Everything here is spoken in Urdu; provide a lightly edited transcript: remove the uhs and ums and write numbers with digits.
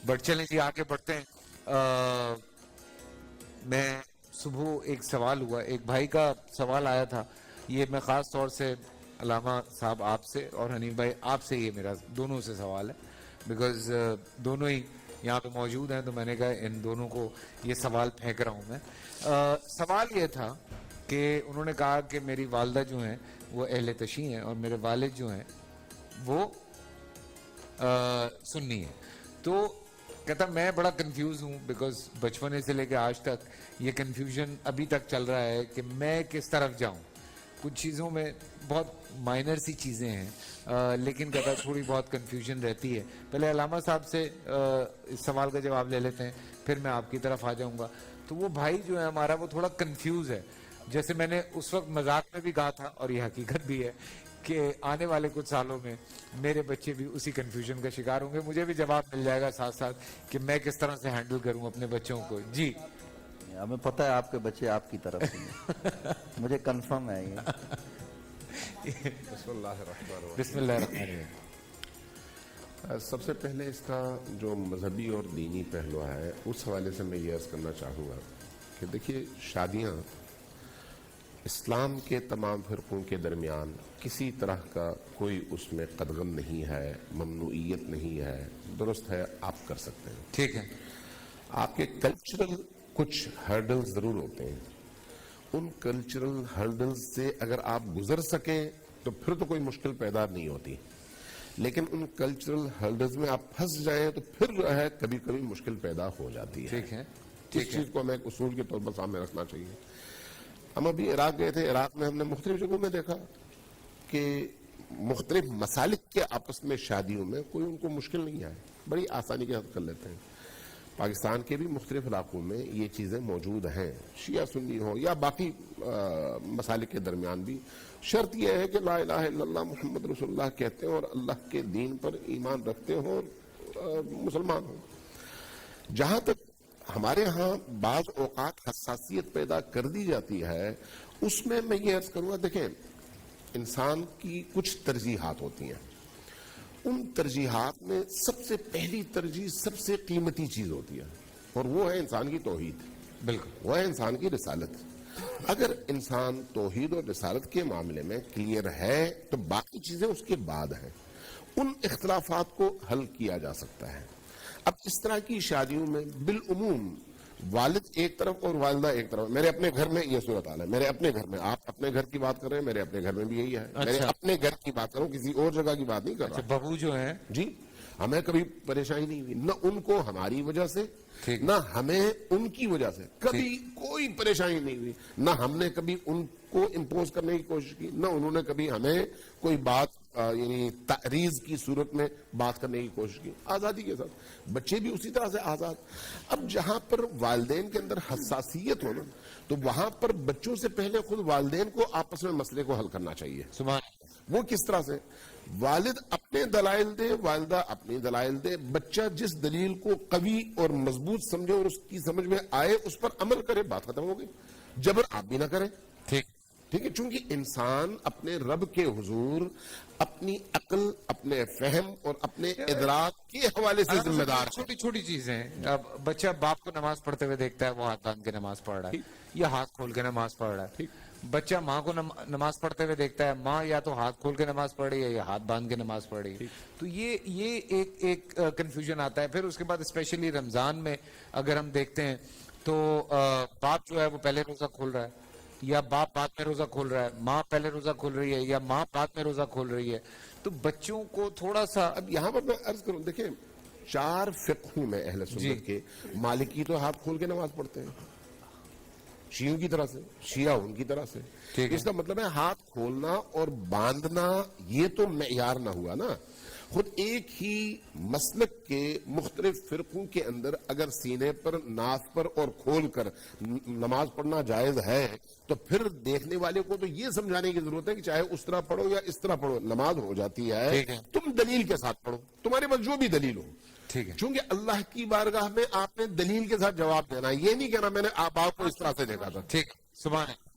بٹ چلیں جی آگے بڑھتے ہیں. میں صبح ایک سوال ہوا, ایک بھائی کا سوال آیا تھا, یہ میں خاص طور سے علامہ صاحب آپ سے اور حنیف بھائی آپ سے, یہ میرا دونوں سے سوال ہے, بیکاز دونوں ہی یہاں پہ موجود ہیں, تو میں نے کہا ان دونوں کو یہ سوال پھینک رہا ہوں میں. سوال یہ تھا کہ انہوں نے کہا کہ میری والدہ جو ہیں وہ اہل تشیع ہیں اور میرے والد جو ہیں وہ سنی ہیں. تو کہتا میں بڑا کنفیوز ہوں, بیکاز بچپنے سے لے کے آج تک یہ کنفیوژن ابھی تک چل رہا ہے کہ میں کس طرف جاؤں. کچھ چیزوں میں بہت مائنر سی چیزیں ہیں, لیکن کہتا تھوڑی بہت کنفیوژن رہتی ہے. پہلے علامہ صاحب سے اس سوال کا جواب لے لیتے ہیں, پھر میں آپ کی طرف آ جاؤں گا. تو وہ بھائی جو ہے ہمارا وہ تھوڑا کنفیوز ہے, جیسے میں نے اس وقت مذاق میں بھی کہا تھا اور یہ حقیقت بھی ہے کہ آنے والے کچھ سالوں میں میرے بچے بھی اسی کنفیوژن کا شکار ہوں گے. مجھے بھی جواب مل جائے گا ساتھ ساتھ کہ میں کس طرح سے ہینڈل کروں اپنے بچوں کو. جی ہمیں پتہ ہے آپ کے بچے آپ کی طرف سے ہیں, مجھے کنفرم ہے یہ. بسم اللہ الرحمن الرحیم. بسم اللہ الرحمن الرحیم. سب سے پہلے اس کا جو مذہبی اور دینی پہلو ہے اس حوالے سے میں یہ عرض کرنا چاہوں گا کہ دیکھیے, شادیاں اسلام کے تمام فرقوں کے درمیان کسی طرح کا کوئی اس میں قدغن نہیں ہے, ممنوعیت نہیں ہے. درست ہے, آپ کر سکتے ہیں, ٹھیک ہے. آپ کے کلچرل کچھ ہرڈلز ضرور ہوتے ہیں, ان کلچرل ہرڈلز سے اگر آپ گزر سکیں تو پھر تو کوئی مشکل پیدا نہیں ہوتی, لیکن ان کلچرل ہرڈلز میں آپ پھنس جائیں تو پھر جو ہے کبھی کبھی مشکل پیدا ہو جاتی ہے. ٹھیک ہے, اس چیز کو ہمیں ایک اصول کے طور پر سامنے رکھنا چاہیے. ہم ابھی عراق گئے تھے, عراق میں ہم نے مختلف جگہوں میں دیکھا کہ مختلف مسالک کے آپس میں شادیوں میں کوئی ان کو مشکل نہیں آئے, بڑی آسانی کے ساتھ کر لیتے ہیں. پاکستان کے بھی مختلف علاقوں میں یہ چیزیں موجود ہیں, شیعہ سنی ہو یا باقی مسالک کے درمیان بھی. شرط یہ ہے کہ لا الہ الا اللہ محمد رسول اللہ کہتے ہیں اور اللہ کے دین پر ایمان رکھتے ہوں اور مسلمان ہوں. جہاں تک ہمارے ہاں بعض اوقات حساسیت پیدا کر دی جاتی ہے, اس میں یہ عرض کروں گا, دیکھیں انسان کی کچھ ترجیحات ہوتی ہیں, ان ترجیحات میں سب سے پہلی ترجیح سب سے قیمتی چیز ہوتی ہے, اور وہ ہے انسان کی توحید. بالکل, وہ ہے انسان کی رسالت. اگر انسان توحید اور رسالت کے معاملے میں کلیئر ہے تو باقی چیزیں اس کے بعد ہیں. ان اختلافات کو حل کیا جا سکتا ہے. اب اس طرح کی شادیوں میں بالعموم والد ایک طرف اور والدہ ایک طرف. میرے اپنے گھر میں یہ صورتحال ہے, میرے اپنے گھر میں, آپ اپنے گھر کی بات کر رہے ہیں, میرے اپنے گھر میں بھی یہی ہے. میرے اپنے گھر کی بات کروں, کسی اور جگہ کی بات نہیں کر رہا. بہو جو ہیں جی, ہمیں کبھی پریشانی نہیں ہوئی, نہ ان کو ہماری وجہ سے, نہ ہمیں ان کی وجہ سے کبھی کوئی پریشانی نہیں ہوئی. نہ ہم نے کبھی ان کو امپوز کرنے کی کوشش کی, نہ انہوں نے کبھی ہمیں کوئی بات یعنی تعریض کی صورت میں بات کرنے کی کوشش کی. آزادی کے ساتھ, بچے بھی اسی طرح سے آزاد. اب جہاں پر والدین کے اندر حساسیت ہو نا, تو وہاں پر بچوں سے پہلے خود والدین کو آپس میں مسئلے کو حل کرنا چاہیے. وہ کس طرح سے؟ والد اپنے دلائل دے, والدہ اپنی دلائل دے, بچہ جس دلیل کو قوی اور مضبوط سمجھے اور اس کی سمجھ میں آئے اس پر عمل کرے, بات ختم ہو گئی. جبر آپ بھی نہ کریں. ٹھیک ہے, چونکہ انسان اپنے رب کے حضور اپنی عقل, اپنے فہم اور اپنے ادراک کے حوالے سے ذمہ دار. چھوٹی چھوٹی چیزیں ہیں. اب بچہ باپ کو نماز پڑھتے ہوئے دیکھتا ہے, وہ ہاتھ باندھ کے نماز پڑھ رہا ہے یا ہاتھ کھول کے نماز پڑھ رہا ہے. بچہ ماں کو نماز پڑھتے ہوئے دیکھتا ہے, ماں یا تو ہاتھ کھول کے نماز پڑھ رہی ہے یا ہاتھ باندھ کے نماز پڑھ رہی ہے. تو یہ ایک کنفیوژن آتا ہے. پھر اس کے بعد اسپیشلی رمضان میں اگر ہم دیکھتے ہیں تو باپ جو ہے وہ پہلے روزہ کھول رہا ہے یا باپ بعد میں روزہ کھول رہا ہے, ماں پہلے روزہ کھول رہی ہے یا ماں بعد میں روزہ کھول رہی ہے. تو بچوں کو تھوڑا سا, اب یہاں پر میں عرض کروں, دیکھیں 4 فقہوں میں اہل سنت کے, مالکی تو ہاتھ کھول کے نماز پڑھتے ہیں شیعوں کی طرح سے, شیعہ ان کی طرح سے. اس کا مطلب ہے ہاتھ کھولنا اور باندھنا یہ تو معیار نہ ہوا نا. خود ایک ہی مسلک کے مختلف فرقوں کے اندر اگر سینے پر, ناف پر اور کھول کر نماز پڑھنا جائز ہے تو پھر دیکھنے والے کو تو یہ سمجھانے کی ضرورت ہے کہ چاہے اس طرح پڑھو یا اس طرح پڑھو, نماز ہو جاتی ہے. تم دلیل کے ساتھ پڑھو, تمہارے پاس جو بھی دلیل ہو. چونکہ اللہ کی بارگاہ میں آپ نے دلیل کے ساتھ جواب دینا, یہ نہیں کہنا میں نے آپ کو اس طرح سے دیکھا تھا. ٹھیک, سبحان اللہ.